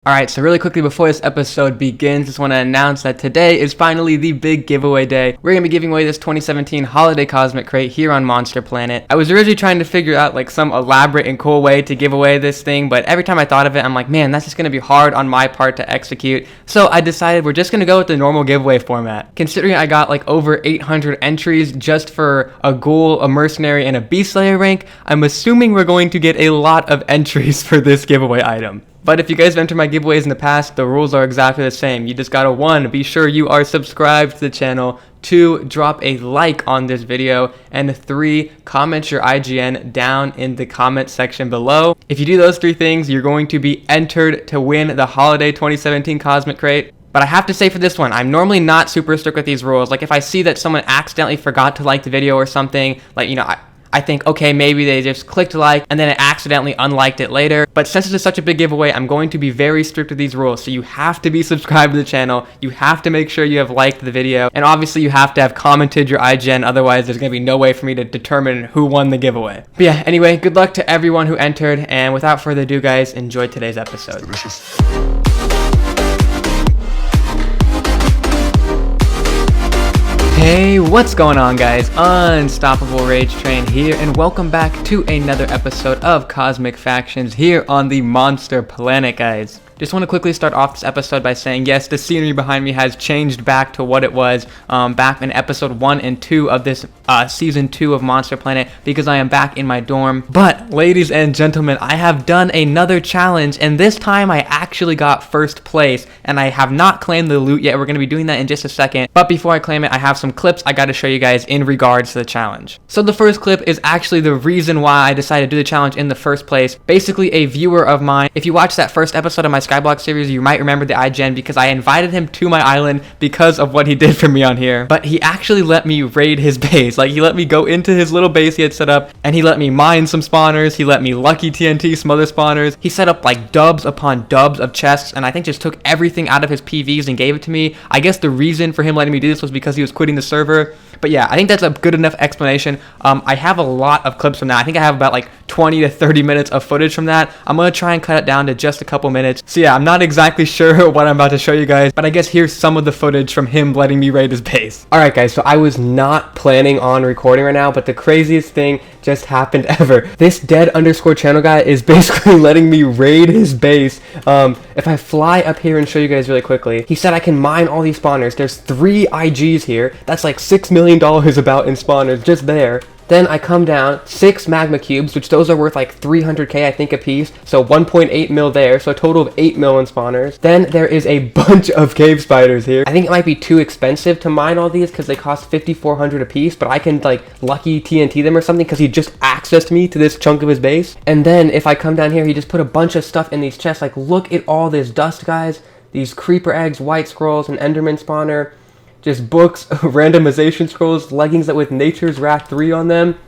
Alright, so really quickly before this episode begins, just want to announce that today is finally the big giveaway day. We're going to be giving away this 2017 holiday Cosmic Crate here on Monster Planet. I was originally trying to figure out like some elaborate and cool way to give away this thing, but every time I thought of it, I'm like, man, that's just going to be hard on my part to execute. So I decided we're just going to go with the normal giveaway format. Considering I got like over 800 entries just for a ghoul, a mercenary, and a beast slayer rank, I'm assuming we're going to get a lot of entries for this giveaway item. But if you guys have entered my giveaways in the past, the rules are exactly the same. You just gotta 1, be sure you are subscribed to the channel, 2, drop a like on this video, and 3, comment your IGN down in the comment section below. If you do those 3 things, you're going to be entered to win the holiday 2017 Cosmic Crate. But I have to say for this one, I'm normally not super strict with these rules. Like if I see that someone accidentally forgot to like the video or something, like, you know, I think, okay, maybe they just clicked like and then it accidentally unliked it later. But since it's such a big giveaway, I'm going to be very strict with these rules. So you have to be subscribed to the channel. You have to make sure you have liked the video. And obviously you have to have commented your IGN. Otherwise, there's going to be no way for me to determine who won the giveaway. But yeah, anyway, good luck to everyone who entered. And without further ado, guys, enjoy today's episode. Delicious. Hey, what's going on, guys? Unstoppable Rage Train here, and welcome back to another episode of Cosmic Factions here on the Monster Planet, guys. Just want to quickly start off this episode by saying, yes, the scenery behind me has changed back to what it was back in episode 1 and 2 of this season 2 of Monster Planet, because I am back in my dorm. But, ladies and gentlemen, I have done another challenge, and this time I actually got first place, and I have not claimed the loot yet. We're going to be doing that in just a second. But before I claim it, I have some clips I got to show you guys in regards to the challenge. So the first clip is actually the reason why I decided to do the challenge in the first place. Basically, a viewer of mine, if you watched that first episode of my Skyblock series, you might remember the IGN because I invited him to my island because of what he did for me on here. But he actually let me raid his base. Like, he let me go into his little base he had set up, and he let me mine some spawners. He let me lucky TNT some other spawners. He set up like dubs upon dubs of chests, and I think just took everything out of his PVs and gave it to me. I guess the reason for him letting me do this was because he was quitting the server. But yeah, I think that's a good enough explanation. I have a lot of clips from that. I think I have about like 20 to 30 minutes of footage from that. I'm going to try and cut it down to just a couple minutes. So yeah, I'm not exactly sure what I'm about to show you guys, but I guess here's some of the footage from him letting me raid his base. Alright guys, so I was not planning on recording right now, but the craziest thing just happened ever. This dead_channel guy is basically letting me raid his base. If I fly up here and show you guys really quickly, he said I can mine all these spawners. There's 3 IGs here. That's like $6 million about in spawners just there. Then I come down, 6 magma cubes, which those are worth like 300k I think a piece, so 1.8 mil there, so a total of 8 mil in spawners. Then there is a bunch of cave spiders here. I think it might be too expensive to mine all these because they cost 5,400 a piece, but I can like lucky TNT them or something because he just accessed me to this chunk of his base. And then if I come down here, he just put a bunch of stuff in these chests. Like, look at all this dust, guys. These creeper eggs, white scrolls, an enderman spawner. Just books, randomization scrolls, leggings that with Nature's Wrath 3 on them,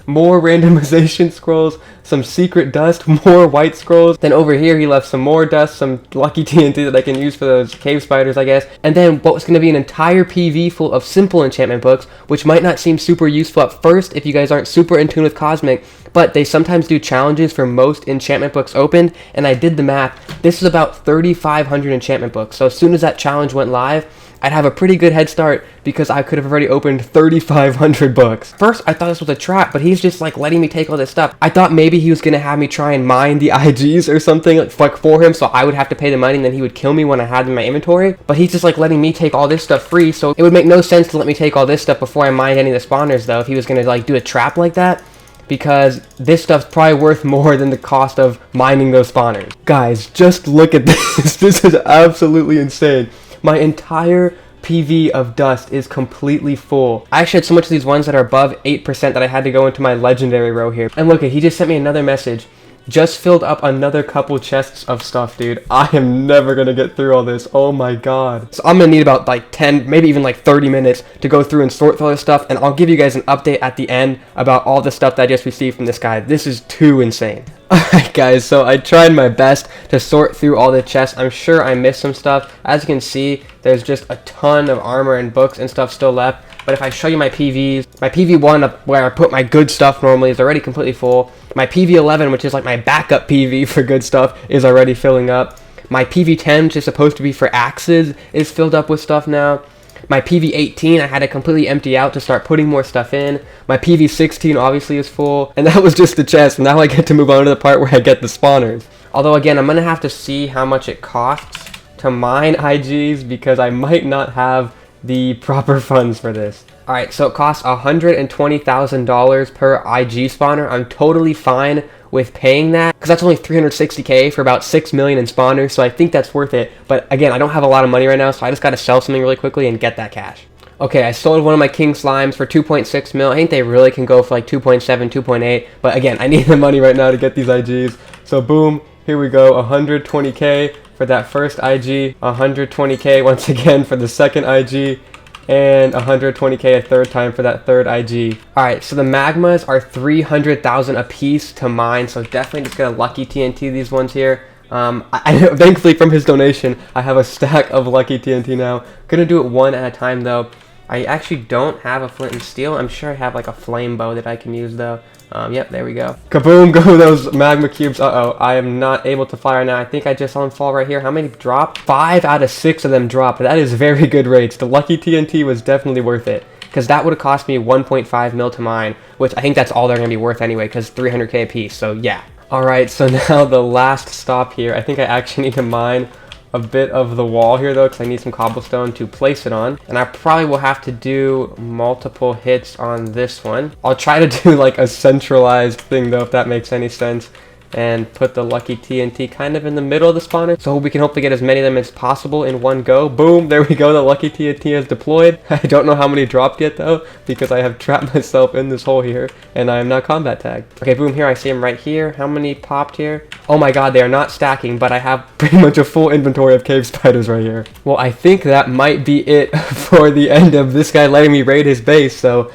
more randomization scrolls, some secret dust, more white scrolls. Then over here he left some more dust, some lucky TNT that I can use for those cave spiders, I guess. And then what was going to be an entire PV full of simple enchantment books, which might not seem super useful at first if you guys aren't super in tune with Cosmic, but they sometimes do challenges for most enchantment books opened, and I did the math. This is about 3,500 enchantment books, so as soon as that challenge went live, I'd have a pretty good head start because I could have already opened 3,500 books. First, I thought this was a trap, but he's just like letting me take all this stuff. I thought maybe he was going to have me try and mine the IGs or something like for him, so I would have to pay the money and then he would kill me when I had them in my inventory. But he's just like letting me take all this stuff free, so it would make no sense to let me take all this stuff before I mined any of the spawners though, if he was going to like do a trap like that. Because this stuff's probably worth more than the cost of mining those spawners. Guys, just look at this. This is absolutely insane. My entire PV of dust is completely full. I actually had so much of these ones that are above 8% that I had to go into my legendary row here. And look, he just sent me another message. Just filled up another couple chests of stuff, dude. I am never gonna get through all this. Oh my god. So I'm gonna need about like 10, maybe even like 30 minutes to go through and sort through all this stuff, and I'll give you guys an update at the end about all the stuff that I just received from this guy. This is too insane. Alright guys, so I tried my best to sort through all the chests. I'm sure I missed some stuff. As you can see, there's just a ton of armor and books and stuff still left. But if I show you my PVs, my PV1 where I put my good stuff normally is already completely full. My PV11, which is like my backup PV for good stuff, is already filling up. My PV10, which is supposed to be for axes, is filled up with stuff now. My PV18, I had to completely empty out to start putting more stuff in. My PV16 obviously is full. And that was just the chest. Now I get to move on to the part where I get the spawners. Although again, I'm going to have to see how much it costs to mine IGs because I might not have the proper funds for this. Alright, so it costs $120,000 per IG spawner. I'm totally fine with paying that because that's only 360k for about 6 million in spawners, so I think that's worth it. But again, I don't have a lot of money right now, so I just got to sell something really quickly and get that cash. Okay, I sold one of my king slimes for 2.6 mil. I think they really can go for like 2.7, 2.8, but again, I need the money right now to get these IGs. So boom, here we go, 120k for that first IG, 120k once again for the second IG, and 120k a third time for that third IG. Alright, so the magmas are 300,000 a piece to mine, so definitely just gonna lucky TNT these ones here. Thankfully from his donation, I have a stack of lucky TNT now. Gonna do it one at a time though. I actually don't have a flint and steel. I'm sure I have like a flame bow that I can use though. Yep, there we go. Kaboom, go those magma cubes. Uh-oh, I am not able to fly right now. I think I just saw them fall right here. How many dropped? 5 out of 6 of them dropped. That is very good rates. The lucky TNT was definitely worth it because that would have cost me 1.5 mil to mine, which I think that's all they're going to be worth anyway because 300k a piece, so yeah. Alright, so now the last stop here. I think I actually need to mine a bit of the wall here though because I need some cobblestone to place it on, and I probably will have to do multiple hits on this one. I'll try to do like a centralized thing though, if that makes any sense, and put the lucky TNT kind of in the middle of the spawner so we can hopefully get as many of them as possible in one go. Boom, there we go, the lucky TNT is deployed. I don't know how many dropped yet though because I have trapped myself in this hole here and I am not combat tagged. Okay, boom, here I see them right here. How many popped here? Oh my god, they are not stacking, but I have pretty much a full inventory of cave spiders right here. Well, I think that might be it for the end of this guy letting me raid his base, so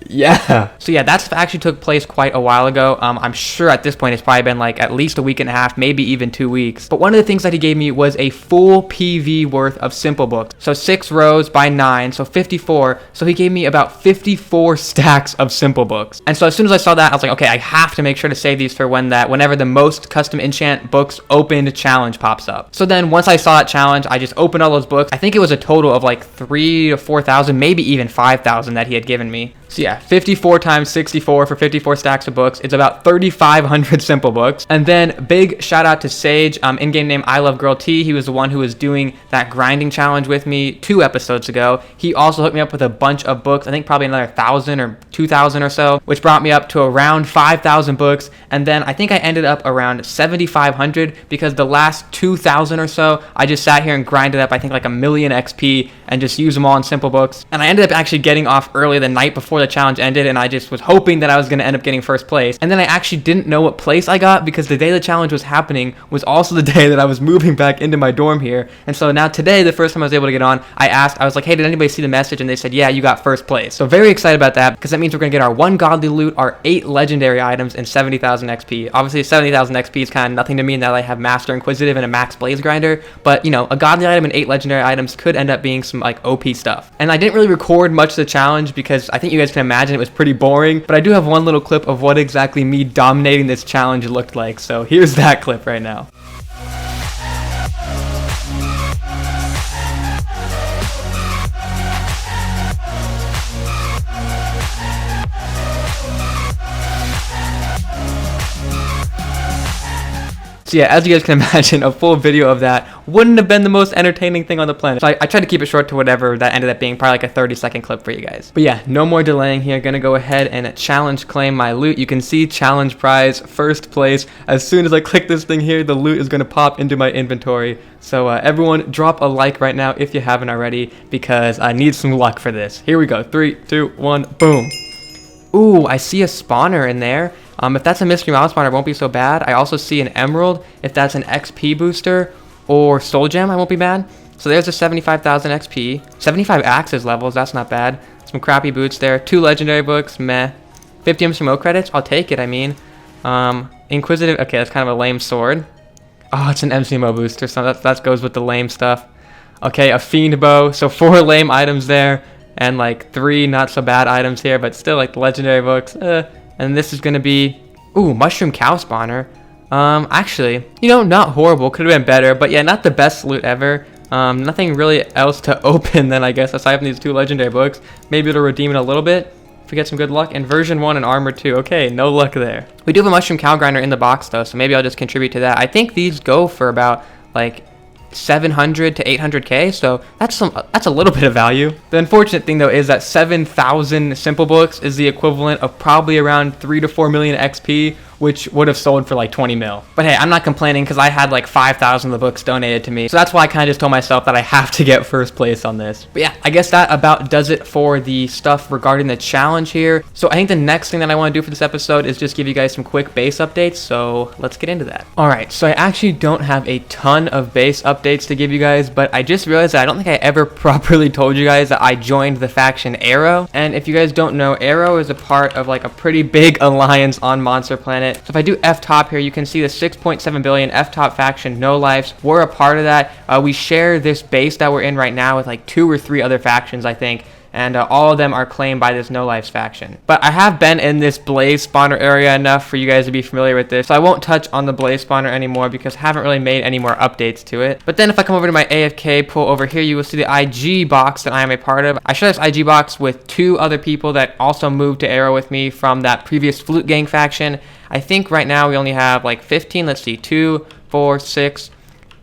yeah. So yeah, that's actually took place quite a while ago. I'm sure at this point it's probably been like at least a week and a half, maybe even 2 weeks. But one of the things that he gave me was a full PV worth of simple books. So 6 rows by 9, so 54. So he gave me about 54 stacks of simple books. And so as soon as I saw that, I was like, okay, I have to make sure to save these for whenever the most custom enchant books opened challenge pops up. So then once I saw that challenge, I just opened all those books. I think it was a total of like 3,000 to 4,000, maybe even 5,000 that he had given me. So yeah, 54 times 64 for 54 stacks of books. It's about 3,500 simple books. And then big shout out to Sage, in-game name I Love Girl T. He was the one who was doing that grinding challenge with me 2 episodes ago. He also hooked me up with a bunch of books. I think probably another 1,000 or 2,000 or so, which brought me up to around 5,000 books. And then I think I ended up around 7,500 because the last 2,000 or so, I just sat here and grinded up, I think like 1,000,000 XP and just used them all in simple books. And I ended up actually getting off early the night before the challenge ended, and I just was hoping that I was going to end up getting first place. And then I actually didn't know what place I got because the day the challenge was happening was also the day that I was moving back into my dorm here. And so now today, the first time I was able to get on, I was like, hey, did anybody see the message? And they said, yeah, you got first place. So very excited about that because that means we're going to get our 1 godly loot, our 8 legendary items, and 70,000 XP. Obviously 70,000 XP is kind of nothing to me now that I have Master Inquisitive and a Max Blaze Grinder, but you know, a godly item and 8 legendary items could end up being some like OP stuff. And I didn't really record much of the challenge because I think you guys can imagine it was pretty boring, but I do have one little clip of what exactly me dominating this challenge looked like, so here's that clip right now. So yeah, as you guys can imagine, a full video of that wouldn't have been the most entertaining thing on the planet. So I tried to keep it short to whatever that ended up being, probably like a 30-second clip for you guys. But yeah, no more delaying here. Gonna go ahead and challenge claim my loot. You can see challenge prize, first place. As soon as I click this thing here, the loot is gonna pop into my inventory. So everyone drop a like right now if you haven't already, because I need some luck for this. Here we go, 3, 2, 1, boom. Ooh, I see a spawner in there. If that's a mystery mouse spawner, it won't be so bad. I also see an emerald. If that's an XP booster or soul gem, I won't be bad. So there's a 75,000 XP. 75 axes levels, that's not bad. Some crappy boots there. 2 legendary books, meh. 50 MCMO credits, I'll take it, I mean. Inquisitive, okay, that's kind of a lame sword. Oh, it's an MCMO booster, so that goes with the lame stuff. Okay, a fiend bow, so 4 lame items there. And like 3 not so bad items here, but still like the legendary books. And this is going to be, ooh, mushroom cow spawner. Actually, you know, not horrible. Could have been better, but yeah, not the best loot ever. Nothing really else to open then, I guess, aside from these 2 legendary books. Maybe it'll redeem it a little bit if we get some good luck. And version 1 and armor 2. Okay, no luck there. We do have a mushroom cow grinder in the box though, so maybe I'll just contribute to that. I think these go for about like 700 to 800k, so that's a little bit of value. The unfortunate thing though is that 7,000 simple books is the equivalent of probably around 3 to 4 million XP, which would have sold for like 20 mil. But hey, I'm not complaining because I had like 5,000 of the books donated to me. So that's why I kind of just told myself that I have to get first place on this. But yeah, I guess that about does it for the stuff regarding the challenge here. So I think the next thing that I want to do for this episode is just give you guys some quick base updates. So let's get into that. All right, so I actually don't have a ton of base updates to give you guys, but I just realized that I don't think I ever properly told you guys that I joined the faction Arrow. And if you guys don't know, Arrow is a part of like a pretty big alliance on Monster Planet. So if I do F-top here, you can see the 6.7 billion F-top faction, no lives. We're a part of that. We share this base that we're in right now with like 2 or 3 other factions, I think. And all of them are claimed by this no lives faction. But I have been in this blaze spawner area enough for you guys to be familiar with this. So I won't touch on the blaze spawner anymore because I haven't really made any more updates to it. But then if I come over to my AFK pool over here, you will see the IG box that I am a part of. I share this IG box with 2 other people that also moved to Arrow with me from that previous Flute Gang faction. I think right now we only have like 15. Let's see, 2, 4, 6,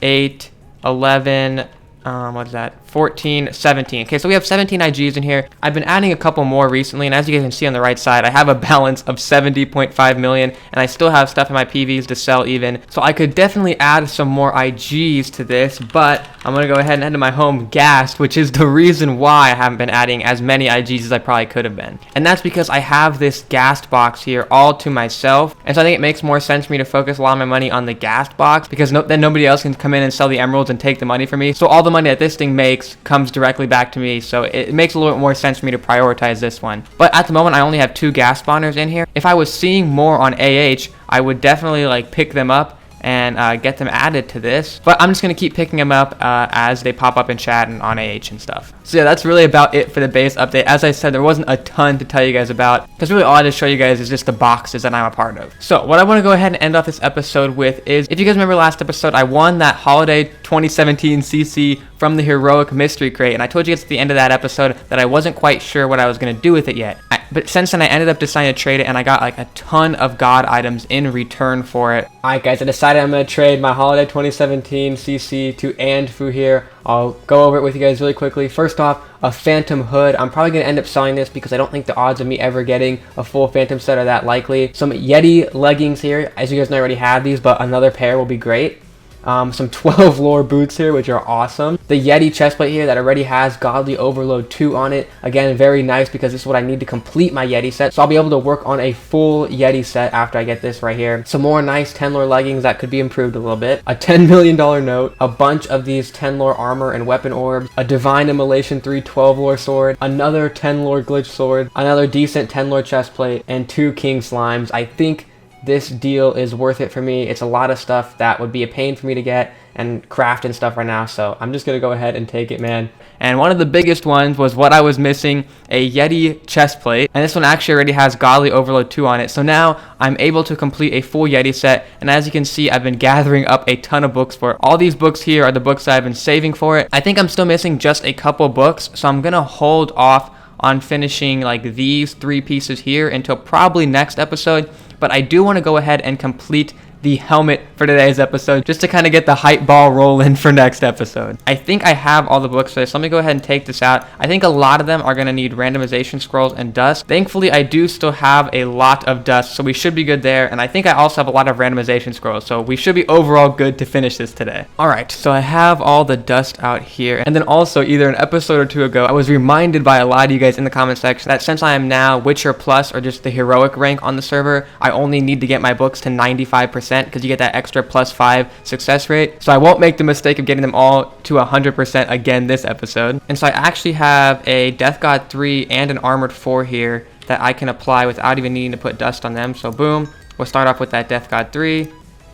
8, 11, what is that? 14, 17. Okay, so we have 17 IGs in here. I've been adding a couple more recently, and as you guys can see on the right side, I have a balance of 70.5 million, and I still have stuff in my PVs to sell even. So I could definitely add some more IGs to this, but I'm gonna go ahead and head to my home Ghast, which is the reason why I haven't been adding as many IGs as I probably could have been. And that's because I have this Ghast box here all to myself, and so I think it makes more sense for me to focus a lot of my money on the Ghast box, because then nobody else can come in and sell the emeralds and take the money from me. So all the money that this thing makes comes directly back to me, so it makes a little bit more sense for me to prioritize this one. But at the moment, I only have 2 gas spawners in here. If I was seeing more on AH, I would definitely like pick them up and get them added to this. But I'm just going to keep picking them up as they pop up in chat and on AH and stuff. So yeah, that's really about it for the base update. As I said, there wasn't a ton to tell you guys about, because really all I had to show you guys is just the boxes that I'm a part of. So what I want to go ahead and end off this episode with is, if you guys remember last episode, I won that holiday 2017 CC from the Heroic Mystery Crate, and I told you guys at the end of that episode that I wasn't quite sure what I was going to do with it yet. But since then, I ended up deciding to trade it, and I got like a ton of god items in return for it. Alright guys, I decided I'm going to trade my holiday 2017 CC to Andfu here. I'll go over it with you guys really quickly. First off, a Phantom Hood. I'm probably going to end up selling this because I don't think the odds of me ever getting a full Phantom set are that likely. Some Yeti leggings here. As you guys know, I already have these, but another pair will be great. Some 12 lore boots here, which are awesome. The Yeti chestplate here that already has Godly Overload 2 on it. Again, very nice because this is what I need to complete my Yeti set. So I'll be able to work on a full Yeti set after I get this right here. Some more nice 10 lore leggings that could be improved a little bit. A $10 million note. A bunch of these 10 lore armor and weapon orbs. A Divine Immolation 3 12 lore sword. Another 10 lore glitch sword. Another decent 10 lore chestplate. And 2 king slimes. I think this deal is worth it for me. It's a lot of stuff that would be a pain for me to get and craft and stuff right now, so I'm just gonna go ahead and take it, man. And one of the biggest ones was what I was missing, a Yeti chestplate, and this one actually already has Godly Overload 2 on it, so now I'm able to complete a full Yeti set. And as you can see, I've been gathering up a ton of books for it. All these books here are the books that I've been saving for it. I think I'm still missing just a couple books, so I'm gonna hold off on finishing like these 3 pieces here until probably next episode. But I do want to go ahead and complete the helmet for today's episode, just to kind of get the hype ball rolling for next episode. I think I have all the books for this. Let me go ahead and take this out. I think a lot of them are going to need randomization scrolls and dust. Thankfully, I do still have a lot of dust, so we should be good there. And I think I also have a lot of randomization scrolls, so we should be overall good to finish this today. Alright, so I have all the dust out here. And then also, either an episode or 2 ago, I was reminded by a lot of you guys in the comment section that since I am now Witcher Plus, or just the heroic rank on the server, I only need to get my books to 95%, because you get that extra +5 success rate. So I won't make the mistake of getting them all to 100% again this episode. And so I actually have a Death God 3 and an Armored 4 here that I can apply without even needing to put dust on them. So boom, we'll start off with that Death God 3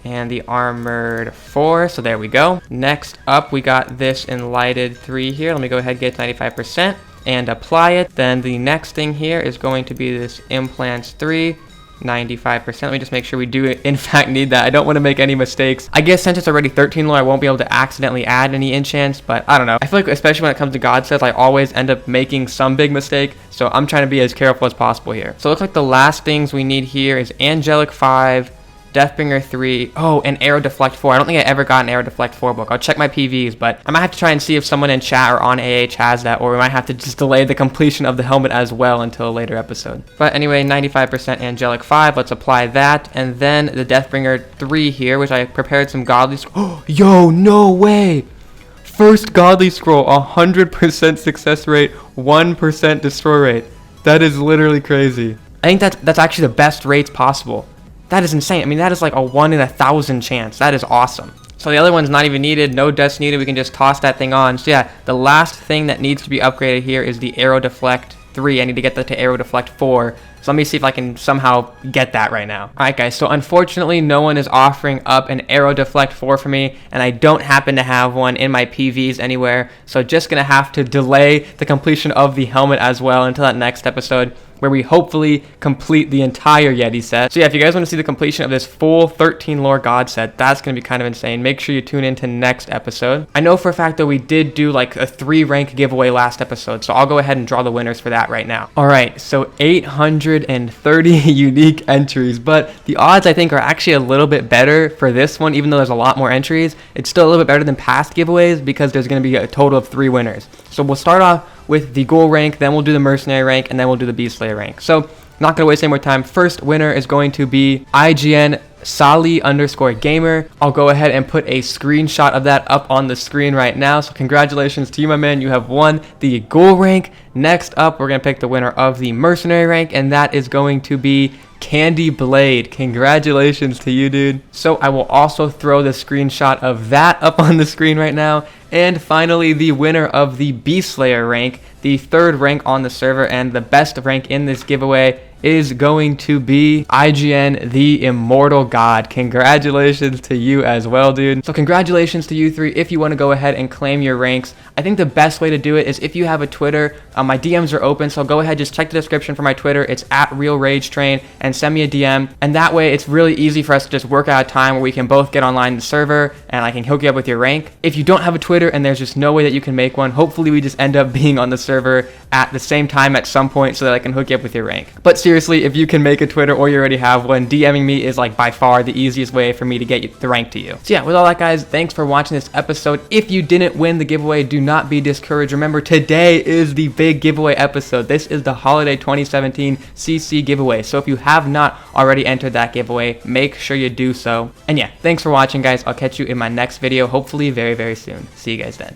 and the Armored 4. So there we go. Next up, we got this Enlightened 3 here. Let me go ahead and get 95% and apply it. Then the next thing here is going to be this Implants 3. 95%. Let me just make sure we do in fact need that. I don't want to make any mistakes. I guess since it's already 13 lore, I won't be able to accidentally add any enchants, but I don't know. I feel like especially when it comes to god sets, I always end up making some big mistake, so I'm trying to be as careful as possible here. So it looks like the last things we need here is Angelic 5, Deathbringer 3, oh, and Arrow Deflect 4. I don't think I ever got an Arrow Deflect 4 book. I'll check my PVs, but I might have to try and see if someone in chat or on AH has that, or we might have to just delay the completion of the helmet as well until a later episode. But anyway, 95% Angelic 5, let's apply that, and then the Deathbringer 3 here, which I prepared some godly scroll. Yo, no way! First godly scroll, 100% success rate, 1% destroy rate. That is literally crazy. I think that's actually the best rates possible. That is insane. I mean, that is like a 1 in 1,000 chance. That is awesome. So the other one's not even needed. No deaths needed. We can just toss that thing on. So yeah, the last thing that needs to be upgraded here is the Arrow Deflect 3. I need to get that to Arrow Deflect 4. So let me see if I can somehow get that right now. Alright guys, so unfortunately no one is offering up an Arrow Deflect 4 for me, and I don't happen to have one in my PVs anywhere, so just gonna have to delay the completion of the helmet as well until that next episode, where we hopefully complete the entire Yeti set. So yeah, if you guys want to see the completion of this full 13 lore god set, that's going to be kind of insane. Make sure you tune in to next episode. I know for a fact that we did do like a 3 rank giveaway last episode, so I'll go ahead and draw the winners for that right now. Alright, so 830 unique entries, but the odds I think are actually a little bit better for this one, even though there's a lot more entries. It's still a little bit better than past giveaways because there's going to be a total of 3 winners. So we'll start off with the Ghoul rank, then we'll do the Mercenary rank, and then we'll do the Beast Slayer rank. So, not gonna waste any more time. First winner is going to be IGN Sally_gamer. I'll go ahead and put a screenshot of that up on the screen right now. So congratulations to you, my man. You have won the Ghoul rank. Next up, we're gonna pick the winner of the Mercenary rank, and that is going to be Candy Blade. Congratulations to you, dude. So I will also throw the screenshot of that up on the screen right now. And finally, the winner of the Beast Slayer rank, the 3rd rank on the server and the best rank in this giveaway, is going to be IGN the Immortal God. Congratulations to you as well, dude. So congratulations to you 3 if you want to go ahead and claim your ranks. I think the best way to do it is if you have a Twitter. My DMs are open, so go ahead, just check the description for my Twitter. It's @RealRageTrain, and send me a DM. And that way, it's really easy for us to just work out a time where we can both get online the server, and I can hook you up with your rank. If you don't have a Twitter and there's just no way that you can make one, hopefully we just end up being on the server at the same time at some point so that I can hook you up with your rank. But seriously, if you can make a Twitter or you already have one, DMing me is like by far the easiest way for me to get the rank to you. So yeah, with all that guys, thanks for watching this episode. If you didn't win the giveaway, do not be discouraged. Remember, today is the big giveaway episode. This is the Holiday 2017 CC giveaway. So if you have not already entered that giveaway, make sure you do so. And yeah, thanks for watching guys. I'll catch you in my next video, hopefully very, very soon. See you guys then.